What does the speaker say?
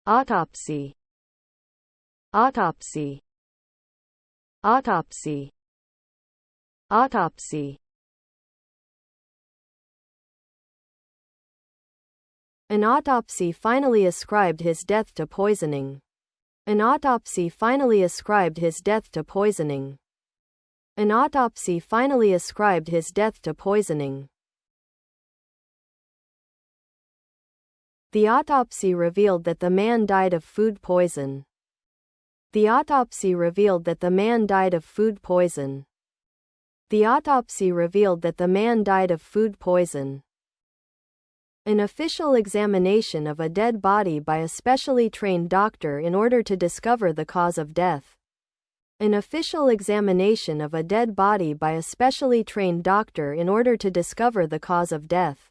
autopsy, autopsy, autopsy, autopsy. An autopsy finally ascribed his death to poisoning. An autopsy finally ascribed his death to poisoning. An autopsy finally ascribed his death to poisoning. The autopsy revealed that the man died of food poison. The autopsy revealed that the man died of food poison. The autopsy revealed that the man died of food poison. An official examination of a dead body by a specially trained doctor in order to discover the cause of death. An official examination of a dead body by a specially trained doctor in order to discover the cause of death.